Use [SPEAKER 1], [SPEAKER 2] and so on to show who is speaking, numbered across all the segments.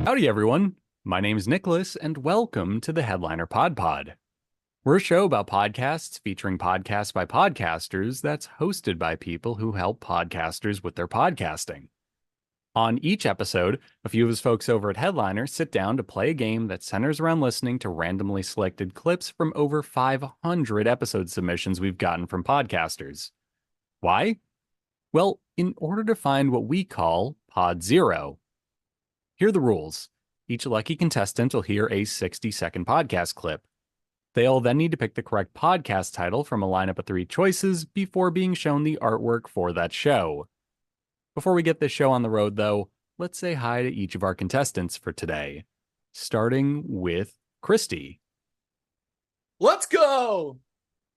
[SPEAKER 1] Howdy, everyone. My name is Nicholas, and welcome to the Headliner PodPod. We're a show about podcasts featuring podcasts by podcasters that's hosted by people who help podcasters with their podcasting. On each episode, a few of us folks over at Headliner sit down to play a game that centers around listening to randomly selected clips from over 500 episode submissions we've gotten from podcasters. Why? Well, in order to find what we call Pod Zero. Here are the rules. Each lucky contestant will hear a 60-second podcast clip. They'll then need to pick the correct podcast title from a lineup of 3 choices before being shown the artwork for that show. Before we get this show on the road, though, let's say hi to each of our contestants for today, starting with Kristy.
[SPEAKER 2] Let's go!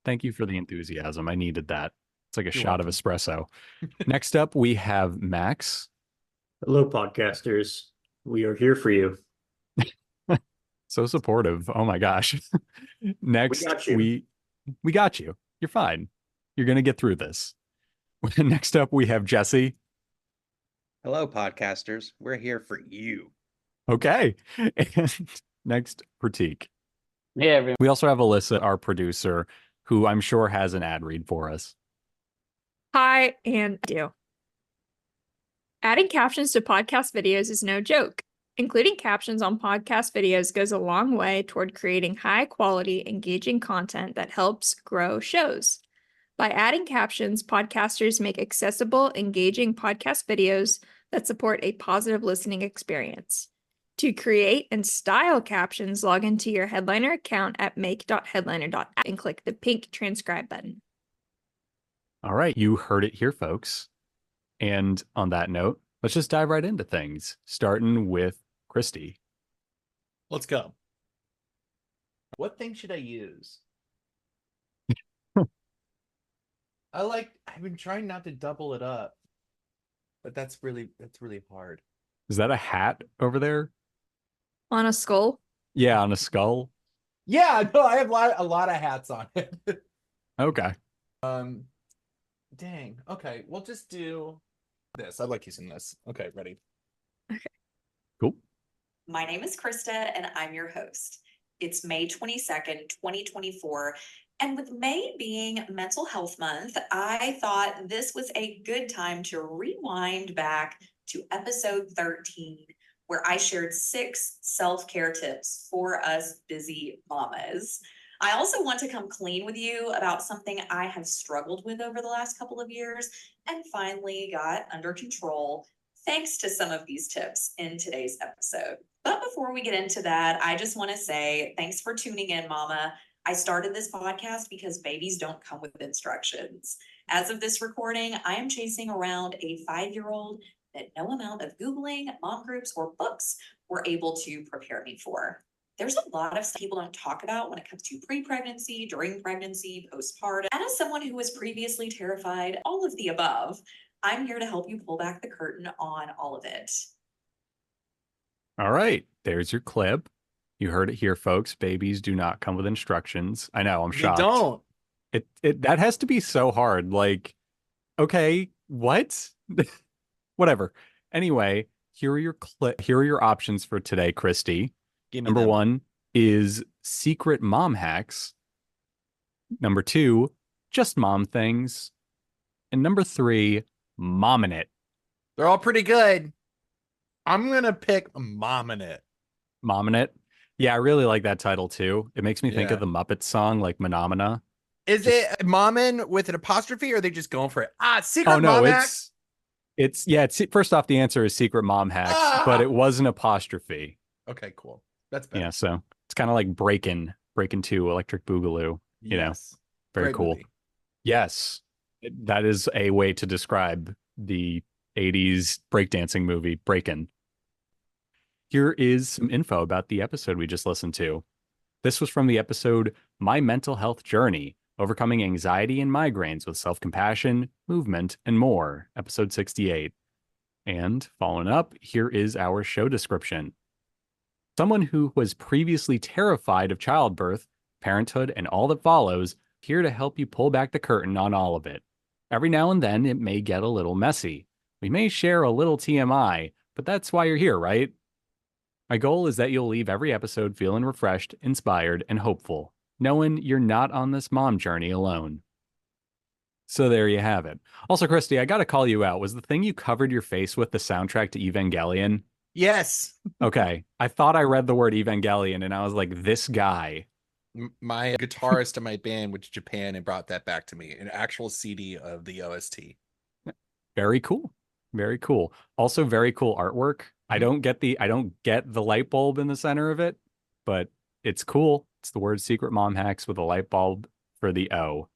[SPEAKER 1] Thank you for the enthusiasm. I needed that. It's like a
[SPEAKER 2] You're
[SPEAKER 1] shot
[SPEAKER 2] welcome.
[SPEAKER 1] of espresso. Next up, we have Max.
[SPEAKER 3] Hello, podcasters. We are here for you.
[SPEAKER 1] So supportive. Oh my gosh. Next,
[SPEAKER 3] We
[SPEAKER 1] we got you. You're fine. You're going to get through this. Next up, we have Jesse.
[SPEAKER 4] Hello, podcasters. We're here for you.
[SPEAKER 1] Okay. And next, Prateek.
[SPEAKER 5] Hey, everyone.
[SPEAKER 1] We also have Alyssa, our producer, who I'm sure has an ad read for us.
[SPEAKER 6] Hi, and do. Adding captions to podcast videos is no joke. Including captions on podcast videos goes a long way toward creating high-quality, engaging content that helps grow shows. By adding captions, podcasters make accessible, engaging podcast videos that support a positive listening experience. To create and style captions, log into your Headliner account at make.headliner.app and click the pink transcribe button.
[SPEAKER 1] All right. You heard it here, folks. And on that note, let's just dive right into things, starting with Kristy.
[SPEAKER 2] Let's go. What thing should I use? I've been trying not to double it up, but that's really hard.
[SPEAKER 1] Is that a hat over there?
[SPEAKER 6] On a skull?
[SPEAKER 1] Yeah, on a skull.
[SPEAKER 2] Yeah, no, I have a lot of hats on it.
[SPEAKER 1] Okay.
[SPEAKER 2] Dang. Okay, we'll just do this. I like using this. Okay, ready.
[SPEAKER 1] Cool.
[SPEAKER 7] My name is Krista, and I'm your host. It's May 22nd, 2024, and with May being Mental Health Month, I thought this was a good time to rewind back to episode 13, where I shared 6 self-care tips for us busy mamas. I also want to come clean with you about something I have struggled with over the last couple of years and finally got under control thanks to some of these tips in today's episode. But before we get into that, I just want to say thanks for tuning in, Mama. I started this podcast because babies don't come with instructions. As of this recording, I am chasing around a 5-year-old that no amount of Googling, mom groups, or books were able to prepare me for. There's a lot of stuff people don't talk about when it comes to pre-pregnancy, during pregnancy, postpartum. And as someone who was previously terrified, all of the above, I'm here to help you pull back the curtain on all of it.
[SPEAKER 1] All right. There's your clip. You heard it here, folks. Babies do not come with instructions. I know, I'm shocked.
[SPEAKER 2] They don't.
[SPEAKER 1] It that has to be so hard. Like, okay, what? Whatever. Anyway, here are your options for today, Kristy. Number 1 is secret mom hacks. Number 2, just mom things. And number 3, momming it.
[SPEAKER 2] They're all pretty good. I'm gonna pick Momming It.
[SPEAKER 1] Momming it. Yeah, I really like that title too. It makes me think of the Muppets song, like Menomina.
[SPEAKER 2] Is it Mommin with an apostrophe, or are they just going for it? Secret
[SPEAKER 1] Oh no,
[SPEAKER 2] mom hack.
[SPEAKER 1] it's first off, the answer is secret mom hacks, but it was an apostrophe.
[SPEAKER 2] Okay, cool. That's better.
[SPEAKER 1] Yeah, so it's kind of like Breakin' 2, Electric Boogaloo. You know, very
[SPEAKER 2] Great
[SPEAKER 1] cool.
[SPEAKER 2] movie.
[SPEAKER 1] Yes, that is a way to describe the 80s breakdancing movie, Breakin'. Here is some info about the episode we just listened to. This was from the episode My Mental Health Journey, Overcoming Anxiety and Migraines with Self-Compassion, Movement, and More, episode 68. And following up, here is our show description. Someone who was previously terrified of childbirth, parenthood, and all that follows, here to help you pull back the curtain on all of it. Every now and then, it may get a little messy. We may share a little TMI, but that's why you're here, right? My goal is that you'll leave every episode feeling refreshed, inspired, and hopeful, knowing you're not on this mom journey alone. So there you have it. Also, Kristy, I got to call you out. Was the thing you covered your face with the soundtrack to Evangelion?
[SPEAKER 2] Yes.
[SPEAKER 1] Okay. I thought I read the word Evangelion and I was like, this guy.
[SPEAKER 5] My guitarist in my band went to Japan and brought that back to me, an actual CD of the OST.
[SPEAKER 1] Very cool. Very cool. Also very cool artwork. I don't get the light bulb in the center of it, but it's cool. It's the word secret mom hacks with a light bulb for the O.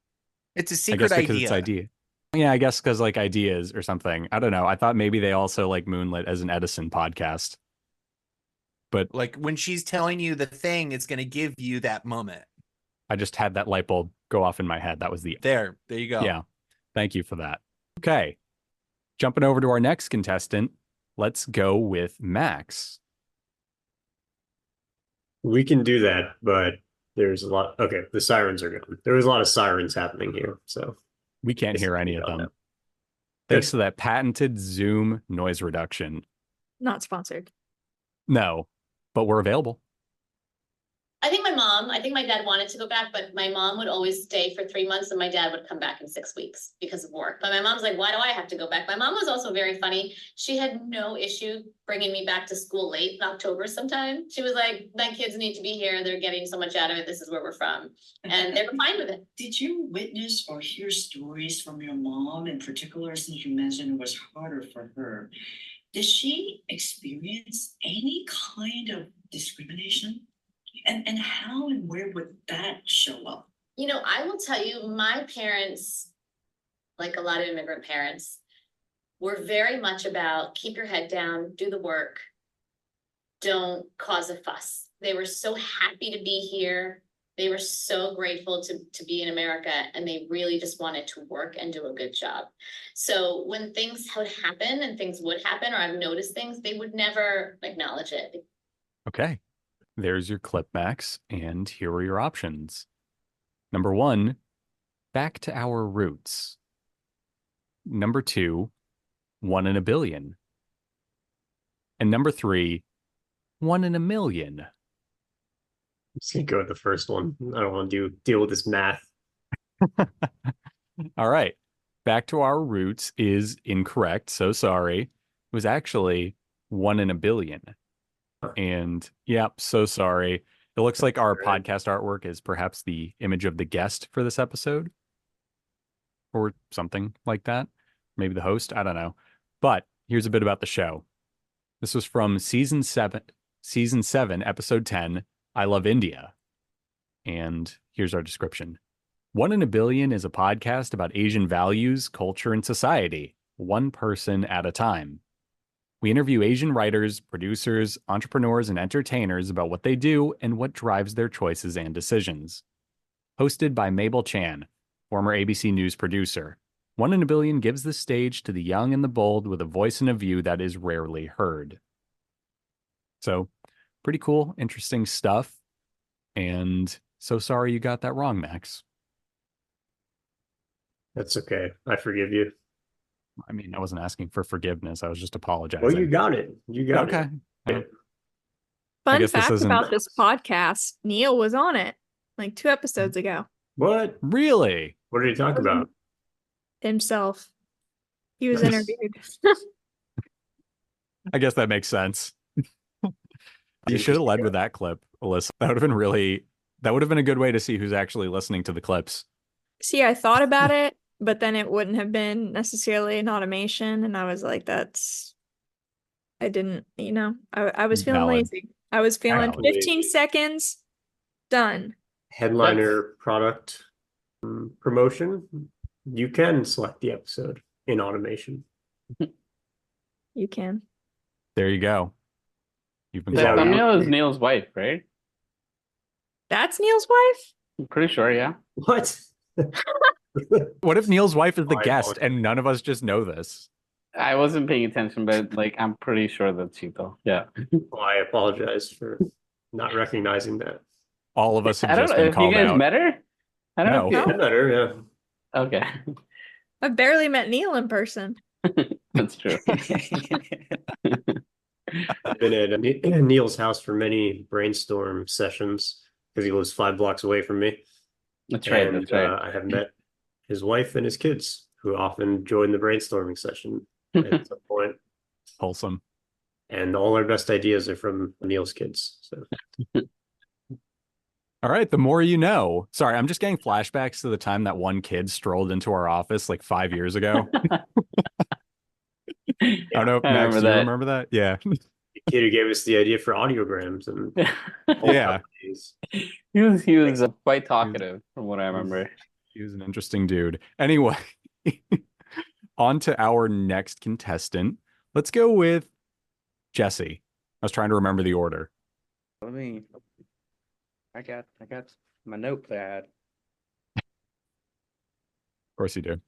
[SPEAKER 2] It's a
[SPEAKER 1] I
[SPEAKER 2] secret
[SPEAKER 1] guess because
[SPEAKER 2] idea.
[SPEAKER 1] it's idea. Yeah, I guess because like ideas or something. I don't know. I thought maybe they also like moonlit as an Edison podcast. But
[SPEAKER 2] Like when she's telling you the thing, it's going to give you that moment.
[SPEAKER 1] I just had that light bulb go off in my head. That was the
[SPEAKER 2] There you go.
[SPEAKER 1] Yeah. Thank you for that. Okay. Jumping over to our next contestant, let's go with Max.
[SPEAKER 3] We can do that, but there's a lot. Okay, the sirens are gone. There was a lot of sirens happening here, so
[SPEAKER 1] We can't hear any of them. Thanks to that patented Zoom noise reduction.
[SPEAKER 6] Not sponsored.
[SPEAKER 1] No, but we're available.
[SPEAKER 8] I think my dad wanted to go back, but my mom would always stay for 3 months and my dad would come back in 6 weeks because of work. But my mom's like, why do I have to go back? My mom was also very funny. She had no issue bringing me back to school late in October sometime. She was like, my kids need to be here. They're getting so much out of it. This is where we're from. And they were fine with it.
[SPEAKER 9] Did you witness or hear stories from your mom in particular, since you mentioned it was harder for her? Did she experience any kind of discrimination? And how and where would that show up?
[SPEAKER 8] You know, I will tell you, my parents, like a lot of immigrant parents, were very much about keep your head down, do the work, don't cause a fuss. They were so happy to be here. They were so grateful to be in America, and they really just wanted to work and do a good job. So when things would happen and things would happen, or I've noticed things, they would never acknowledge it.
[SPEAKER 1] Okay. There's your clip, Max, and here are your options. Number 1, back to our roots. Number 2, 1 in a billion. And number 3, 1 in a million.
[SPEAKER 3] I'm just gonna go with the first one. I don't want to deal with this math.
[SPEAKER 1] All right. Back to our roots is incorrect. So sorry. It was actually 1 in a billion. And yep, so sorry. It looks like our podcast artwork is perhaps the image of the guest for this episode or something like that. Maybe the host. I don't know. But here's a bit about the show. This was from season 7, episode 10, I Love India. And here's our description. 1 in a Billion is a podcast about Asian values, culture, and society, one person at a time. We interview Asian writers, producers, entrepreneurs, and entertainers about what they do and what drives their choices and decisions. Hosted by Mabel Chan, former ABC News producer, 1 in a Billion gives the stage to the young and the bold with a voice and a view that is rarely heard. So, pretty cool, interesting stuff. And so sorry you got that wrong, Max.
[SPEAKER 3] That's okay. I forgive you.
[SPEAKER 1] I mean, I wasn't asking for forgiveness. I was just apologizing.
[SPEAKER 3] Well, you got it. You got
[SPEAKER 1] okay.
[SPEAKER 3] it.
[SPEAKER 1] I
[SPEAKER 6] Fun
[SPEAKER 1] guess this
[SPEAKER 6] fact
[SPEAKER 1] isn't-
[SPEAKER 6] about this podcast, Neil was on it like 2 episodes ago.
[SPEAKER 3] What?
[SPEAKER 1] Really?
[SPEAKER 3] What did he talk about?
[SPEAKER 6] Himself. He was
[SPEAKER 3] Nice.
[SPEAKER 6] interviewed.
[SPEAKER 1] I guess that makes sense. You should have led with that clip, Alyssa. That would have been a good way to see who's actually listening to the clips.
[SPEAKER 6] See, I thought about it, but then it wouldn't have been necessarily an automation. And I was like, I didn't, I was feeling
[SPEAKER 1] Valid.
[SPEAKER 6] lazy. I was feeling
[SPEAKER 3] Valid.
[SPEAKER 6] 15 seconds, done.
[SPEAKER 3] Headliner product promotion. You can select the episode in automation.
[SPEAKER 6] You can.
[SPEAKER 1] There you go. You've been
[SPEAKER 3] Yeah,
[SPEAKER 1] called out.
[SPEAKER 10] Thumbnail is Neil's wife, right?
[SPEAKER 6] That's Neil's wife?
[SPEAKER 10] I'm pretty sure, yeah.
[SPEAKER 3] What?
[SPEAKER 1] What if Neil's wife is the
[SPEAKER 3] My
[SPEAKER 1] guest
[SPEAKER 3] apologies.
[SPEAKER 1] and none of us just know this?
[SPEAKER 10] I wasn't paying attention, but I'm pretty sure that's she though. Yeah.
[SPEAKER 3] Well, I apologize for not recognizing that.
[SPEAKER 1] All of us have
[SPEAKER 10] I don't
[SPEAKER 1] just
[SPEAKER 10] know
[SPEAKER 1] been
[SPEAKER 10] if you
[SPEAKER 1] called
[SPEAKER 10] guys
[SPEAKER 1] out.
[SPEAKER 10] met her. I don't know.
[SPEAKER 1] No.
[SPEAKER 10] If you...
[SPEAKER 3] Better, yeah.
[SPEAKER 10] Okay,
[SPEAKER 6] I've barely met Neil in person.
[SPEAKER 10] that's true.
[SPEAKER 3] I've been at Neil's house for many brainstorm sessions because he lives 5 blocks away from me.
[SPEAKER 10] That's right.
[SPEAKER 3] And
[SPEAKER 10] That's right.
[SPEAKER 3] I have met his wife and his kids who often join the brainstorming session at some point.
[SPEAKER 1] Wholesome.
[SPEAKER 3] And all our best ideas are from Neil's kids. So
[SPEAKER 1] All right, the more you know. Sorry, I'm just getting flashbacks to the time that one kid strolled into our office like 5 years ago. I don't know,
[SPEAKER 10] I
[SPEAKER 1] Max,
[SPEAKER 10] remember
[SPEAKER 1] do you
[SPEAKER 10] that.
[SPEAKER 1] remember that? Yeah.
[SPEAKER 3] the kid who gave us the idea for audiograms and
[SPEAKER 1] Yeah.
[SPEAKER 10] He was quite talkative from what I remember.
[SPEAKER 1] He was an interesting dude. Anyway, on to our next contestant. Let's go with Jesse. I was trying to remember the order.
[SPEAKER 4] I got my notepad.
[SPEAKER 1] Of course you do.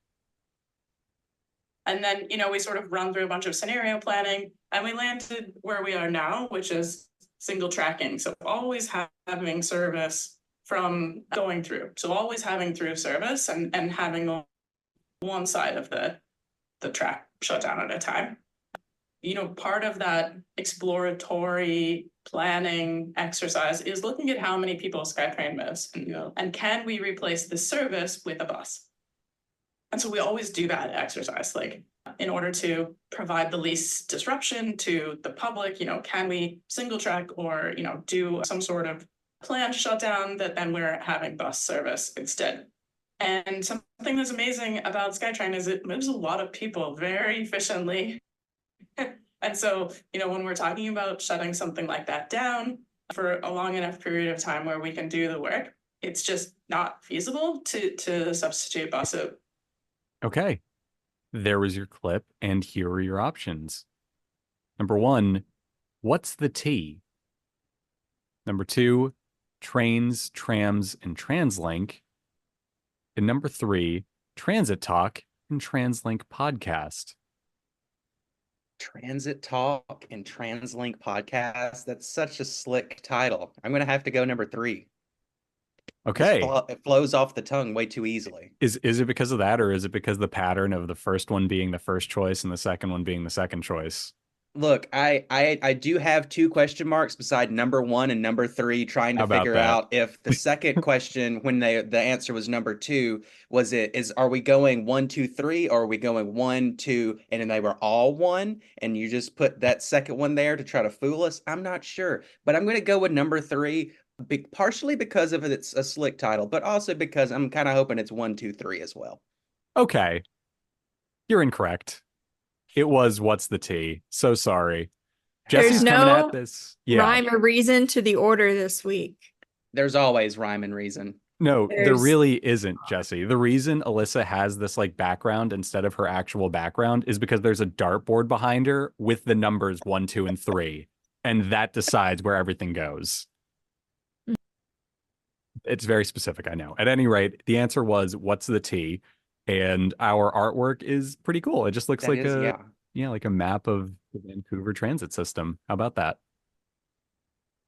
[SPEAKER 11] And then, we sort of run through a bunch of scenario planning and we landed where we are now, which is single tracking. So always having service from going through. So always having through service and having one side of the track shut down at a time. Part of that exploratory planning exercise is looking at how many people SkyTrain moves and can we replace the service with a bus? And so we always do that exercise, like in order to provide the least disruption to the public, can we single track or, do some sort of planned shutdown that then we're having bus service instead. And something that's amazing about SkyTrain is it moves a lot of people very efficiently. And so, when we're talking about shutting something like that down for a long enough period of time where we can do the work, it's just not feasible to substitute bus out.
[SPEAKER 1] Okay. There was your clip, and here are your options. Number 1, what's the T? Number 2, trains, trams, and TransLink. And number 3, Transit Talk and TransLink Podcast.
[SPEAKER 4] Transit Talk and TransLink Podcast. That's such a slick title. I'm going to have to go number 3.
[SPEAKER 1] Okay.
[SPEAKER 4] It flows off the tongue way too easily.
[SPEAKER 1] Is it because of that, or is it because the pattern of the first one being the first choice and the second one being the second choice?
[SPEAKER 4] Look, I do have 2 question marks beside number 1 and number 3, trying to figure out if the second question, when the answer was number 2, are we going 1, 2, 3, or are we going 1, 2, and then they were all 1, and you just put that second one there to try to fool us? I'm not sure, but I'm going to go with number 3, partially because of it's a slick title, but also because I'm kind of hoping it's 1, 2, 3 as well.
[SPEAKER 1] Okay, you're incorrect. It was what's the T. So sorry. Jesse's
[SPEAKER 6] There's
[SPEAKER 1] coming
[SPEAKER 6] no
[SPEAKER 1] at this. Yeah.
[SPEAKER 6] rhyme or reason to the order this week.
[SPEAKER 4] There's always rhyme and reason.
[SPEAKER 1] No, there
[SPEAKER 6] There's-
[SPEAKER 1] really isn't, Jesse. The reason Alyssa has this like background instead of her actual background is because there's a dartboard behind her with the numbers 1, 2, and 3, and that decides where everything goes. It's very specific, I know. At any rate, the answer was what's the T? And our artwork is pretty cool. It just looks like like a map of the Vancouver transit system. How about that?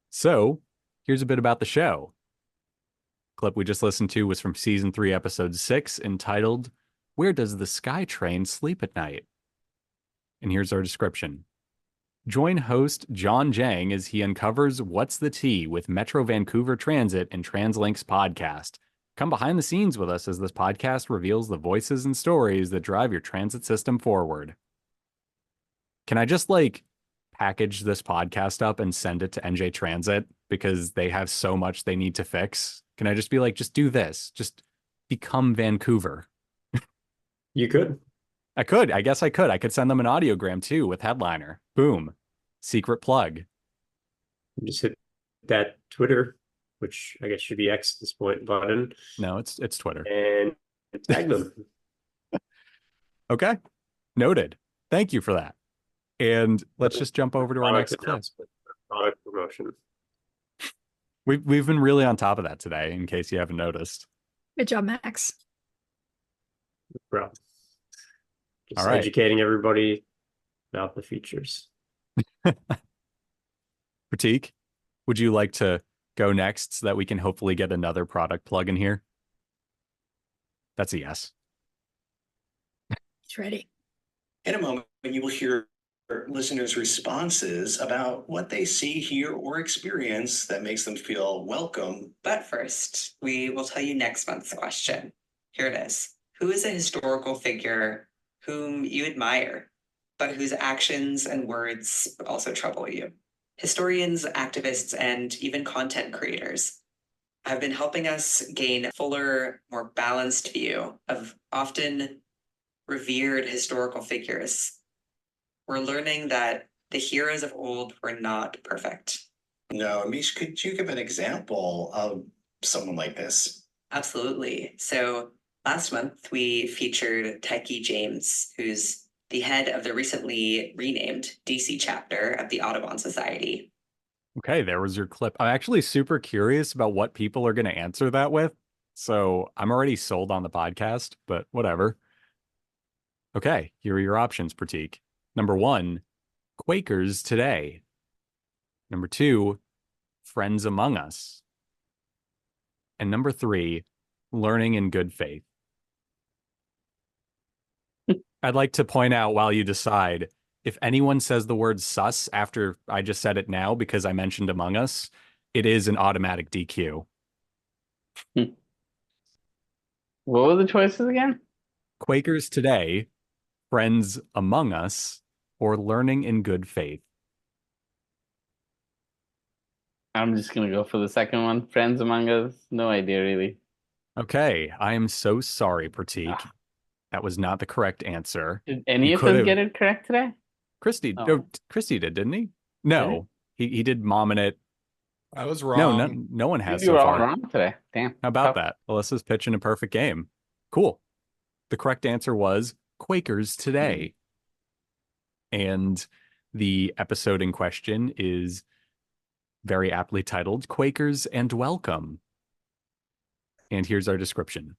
[SPEAKER 1] So here's a bit about the show. Clip we just listened to was from season 3, episode 6, entitled, Where Does the SkyTrain Sleep at Night? And here's our description. Join host John Jang as he uncovers What's the T with Metro Vancouver Transit and TransLink's podcast. Come behind the scenes with us as this podcast reveals the voices and stories that drive your transit system forward. Can I just package this podcast up and send it to NJ Transit because they have so much they need to fix? Can I just be just do this? Just become Vancouver.
[SPEAKER 3] You could.
[SPEAKER 1] I could. I guess I could. I could send them an audiogram too with Headliner. Boom. Secret plug.
[SPEAKER 3] Just hit that Twitter, which I guess should be X at this point, button.
[SPEAKER 1] No, it's Twitter.
[SPEAKER 3] And tag them.
[SPEAKER 1] Okay. Noted. Thank you for that. And let's just jump over to our next clip.
[SPEAKER 3] Product promotion.
[SPEAKER 1] We've been really on top of that today, in case you haven't noticed.
[SPEAKER 6] Good job, Max.
[SPEAKER 3] Bro. Just
[SPEAKER 1] All right.
[SPEAKER 3] educating everybody about the features.
[SPEAKER 1] Prateek, would you like to go next so that we can hopefully get another product plug in here? That's a yes.
[SPEAKER 6] It's ready.
[SPEAKER 12] In a moment, you will hear listeners' responses about what they see, hear, or experience that makes them feel welcome.
[SPEAKER 7] But first, we will tell you next month's question. Here it is. Who is a historical figure whom you admire, but whose actions and words also trouble you? Historians, activists, and even content creators have been helping us gain a fuller, more balanced view of often revered historical figures. We're learning that the heroes of old were not perfect.
[SPEAKER 12] No, Amish, could you give an example of someone like this?
[SPEAKER 7] Absolutely. So last month, we featured Tyke James, who's the head of the recently renamed DC chapter of the Audubon Society.
[SPEAKER 1] Okay, there was your clip. I'm actually super curious about what people are going to answer that with. So I'm already sold on the podcast, but whatever. Okay, here are your options, Prateek. Number 1, Quakers Today. Number 2, Friends Among Us. And number 3, Learning in Good Faith. I'd like to point out while you decide, if anyone says the word sus after I just said it now because I mentioned Among Us, it is an automatic DQ.
[SPEAKER 10] What were the choices again?
[SPEAKER 1] Quakers Today, Friends Among Us, or Learning in Good Faith.
[SPEAKER 10] I'm just gonna go for the second one. Friends Among Us. No idea, really.
[SPEAKER 1] Okay, I am so sorry, Prateek. That was not the correct answer.
[SPEAKER 10] Did any
[SPEAKER 1] You
[SPEAKER 10] of
[SPEAKER 1] could
[SPEAKER 10] us
[SPEAKER 1] have-
[SPEAKER 10] get it correct today?
[SPEAKER 1] Kristy,
[SPEAKER 10] Oh.
[SPEAKER 1] Kristy did, didn't he? No, he did Mom in It.
[SPEAKER 5] I was
[SPEAKER 1] No,
[SPEAKER 5] wrong.
[SPEAKER 1] no one has
[SPEAKER 10] You
[SPEAKER 1] so
[SPEAKER 10] were all
[SPEAKER 1] far.
[SPEAKER 10] wrong today. Damn.
[SPEAKER 1] How about
[SPEAKER 10] Tough.
[SPEAKER 1] that? Alyssa's pitching a perfect game. Cool. The correct answer was Quakers Today. And the episode in question is very aptly titled Quakers and Welcome. And here's our description.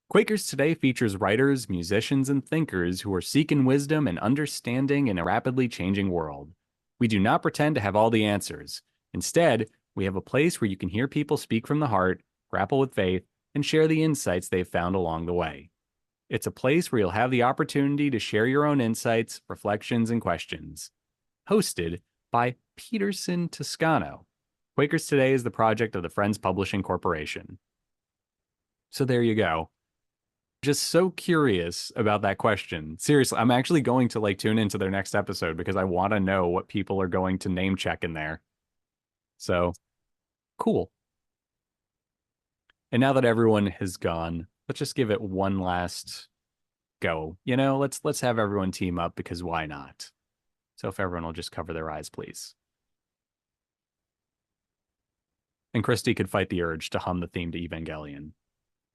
[SPEAKER 1] Quakers Today features writers, musicians, and thinkers who are seeking wisdom and understanding in a rapidly changing world. We do not pretend to have all the answers. Instead, we have a place where you can hear people speak from the heart, grapple with faith, and share the insights they've found along the way. It's a place where you'll have the opportunity to share your own insights, reflections, and questions. Hosted by Peterson Toscano. Quakers Today is the project of the Friends Publishing Corporation. So there you go. Just so curious about that question. Seriously, I'm actually going to tune into their next episode because I want to know what people are going to name check in there. So, cool. And now that everyone has gone, let's just give it one last go. Let's have everyone team up because why not? So if everyone will just cover their eyes, please. And Kristy could fight the urge to hum the theme to Evangelion.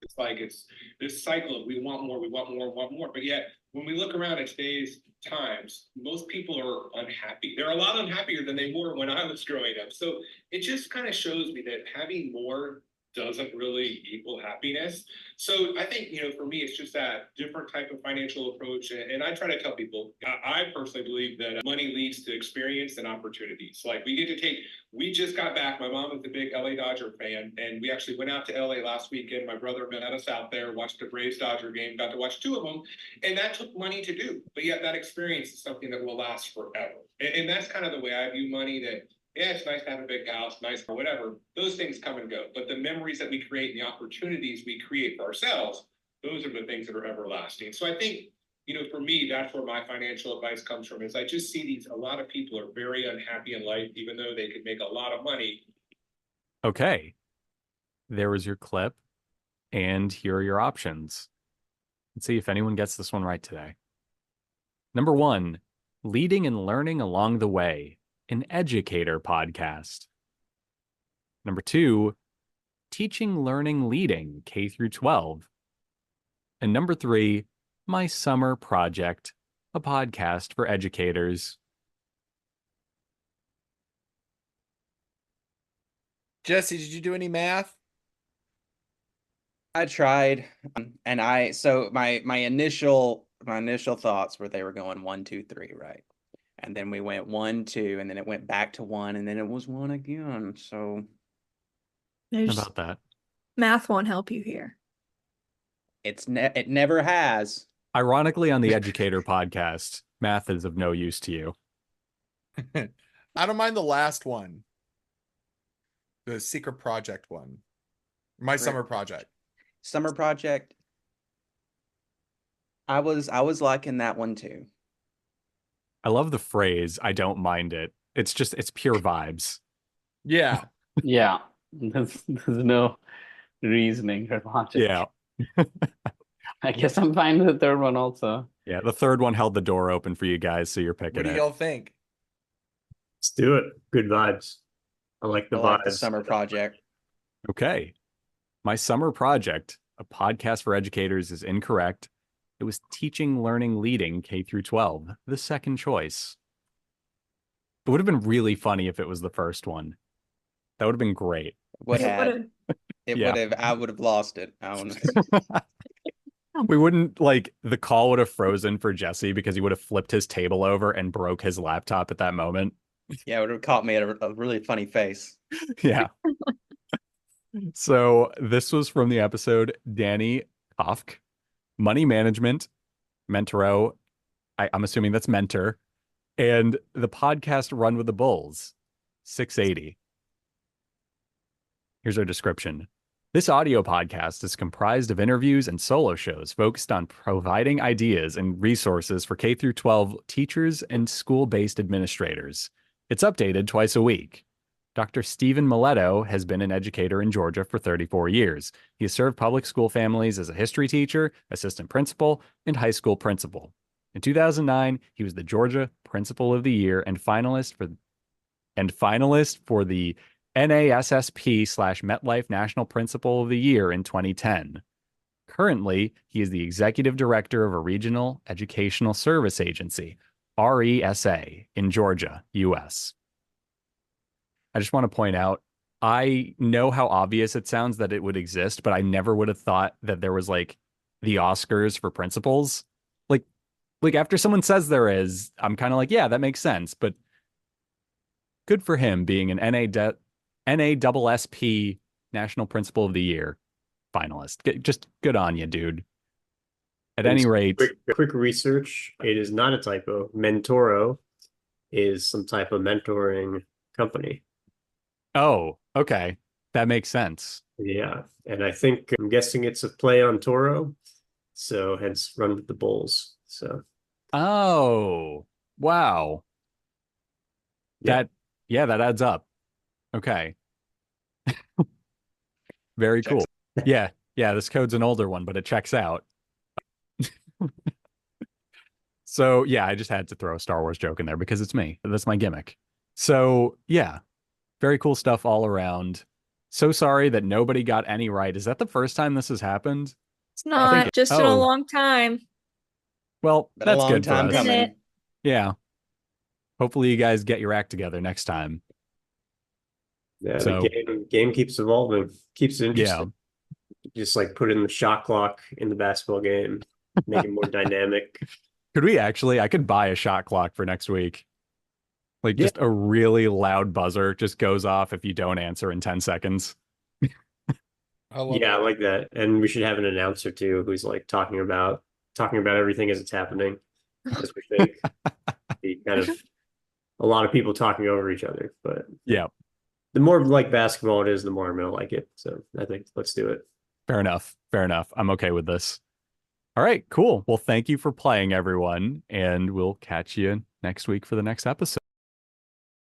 [SPEAKER 13] It's like it's this cycle of we want more, we want more, want more. But yet, when we look around at today's times, most people are unhappy. They're a lot unhappier than they were when I was growing up. So it just kind of shows me that having more doesn't really equal happiness. So I think, for me, it's just that different type of financial approach. And I try to tell people, I personally believe that money leads to experience and opportunities. Like we just got back. My mom is a big LA Dodger fan, and we actually went out to LA last weekend. My brother met us out there, watched the Braves Dodger game, got to watch 2 of them. And that took money to do. But yet that experience is something that will last forever. And that's kind of the way I view money, that yeah, it's nice to have a big house, nice or whatever. Those things come and go. But the memories that we create and the opportunities we create for ourselves, those are the things that are everlasting. So I think, for me, that's where my financial advice comes from, is I just see a lot of people are very unhappy in life, even though they could make a lot of money.
[SPEAKER 1] Okay. There was your clip. And here are your options. Let's see if anyone gets this one right today. Number 1, Leading and Learning Along the Way, an educator podcast. Number 2, Teaching, Learning, Leading, K through 12. And number 3, My Summer Project, a podcast for educators.
[SPEAKER 5] Jesse, did you do any math?
[SPEAKER 4] I tried, and my initial thoughts were they were going 1, 2, 3, right? And then we went 1, 2, and then it went back to 1, and then it was 1 again. So
[SPEAKER 1] How about that?
[SPEAKER 6] Math won't help you here.
[SPEAKER 4] it never has.
[SPEAKER 1] Ironically, on the educator podcast, math is of no use to you.
[SPEAKER 5] I don't mind the last one. The secret project one. My summer project.
[SPEAKER 4] Summer project. I was liking that one too.
[SPEAKER 1] I love the phrase, I don't mind it. It's pure vibes.
[SPEAKER 5] Yeah.
[SPEAKER 10] Yeah. There's no reasoning or logic.
[SPEAKER 1] Yeah.
[SPEAKER 10] I guess I'm fine with the third one also.
[SPEAKER 1] Yeah, the third one held the door open for you guys, so you're picking
[SPEAKER 5] What do
[SPEAKER 1] it.
[SPEAKER 5] y'all think?
[SPEAKER 3] Let's do it. Good vibes. I like the
[SPEAKER 4] I like the
[SPEAKER 3] vibes.
[SPEAKER 4] summer project.
[SPEAKER 1] Okay. My summer project, a podcast for educators, is incorrect. It was teaching, learning, leading K through 12, the second choice. It would have been really funny if it was the first one. That would have been great.
[SPEAKER 4] Would
[SPEAKER 6] It
[SPEAKER 4] have.
[SPEAKER 6] would've-
[SPEAKER 4] It
[SPEAKER 1] Yeah.
[SPEAKER 4] would have. I would have lost it. I don't know.
[SPEAKER 1] We wouldn't the call would have frozen for Jesse because he would have flipped his table over and broke his laptop at that moment.
[SPEAKER 4] Yeah, it would have caught me at a really funny face.
[SPEAKER 1] Yeah. So this was from the episode Danny Kofk, Money Management, Mentoro. I'm assuming that's mentor, and the podcast Run with the Bulls, 680. Here's our description. This audio podcast is comprised of interviews and solo shows focused on providing ideas and resources for K through 12 teachers and school-based administrators. It's updated twice a week. Dr. Stephen Miletto has been an educator in Georgia for 34 years. He has served public school families as a history teacher, assistant principal, and high school principal. In 2009, he was the Georgia Principal of the Year and finalist for the NASSP/MetLife National Principal of the Year in 2010. Currently, he is the executive director of a regional educational service agency, RESA, in Georgia, U.S. I just want to point out, I know how obvious it sounds that it would exist, but I never would have thought that there was the Oscars for principals. Like after someone says there is, I'm kind of like, yeah, that makes sense. But good for him being an NASSP National Principal of the Year finalist. Just good on you, dude. At any rate,
[SPEAKER 3] quick research. It is not a typo. Mentoro is some type of mentoring company.
[SPEAKER 1] Oh, okay. That makes sense.
[SPEAKER 3] Yeah. And I'm guessing it's a play on Toro. So hence Run with the Bulls. So
[SPEAKER 1] oh, wow.
[SPEAKER 3] Yeah.
[SPEAKER 1] That adds up. Okay. Very cool. Yeah, this code's an older one, but it checks out. So yeah, I just had to throw a Star Wars joke in there because it's me. That's my gimmick. So yeah, very cool stuff all around. So sorry that nobody got any right. Is that the first time this has happened?
[SPEAKER 6] It's not just in a long time.
[SPEAKER 1] Well,
[SPEAKER 4] Been a
[SPEAKER 1] that's
[SPEAKER 4] long
[SPEAKER 1] good for
[SPEAKER 4] time
[SPEAKER 1] us.
[SPEAKER 4] coming.
[SPEAKER 1] Yeah. Hopefully you guys get your act together next time.
[SPEAKER 3] Yeah,
[SPEAKER 1] So-
[SPEAKER 3] the game keeps evolving, keeps it interesting. Just put in the shot clock in the basketball game, make it more dynamic.
[SPEAKER 1] Could we actually? I could buy a shot clock for next week. Just a really loud buzzer just goes off if you don't answer in 10 seconds.
[SPEAKER 3] I like that. And we should have an announcer too, who's talking about everything as it's happening. As we think, be kind of a lot of people talking over each other. But
[SPEAKER 1] yeah,
[SPEAKER 3] the more like basketball it is, the more I'm gonna like it. So I think let's do it.
[SPEAKER 1] Fair enough. I'm okay with this. All right, cool. Well, thank you for playing, everyone, and we'll catch you next week for the next episode.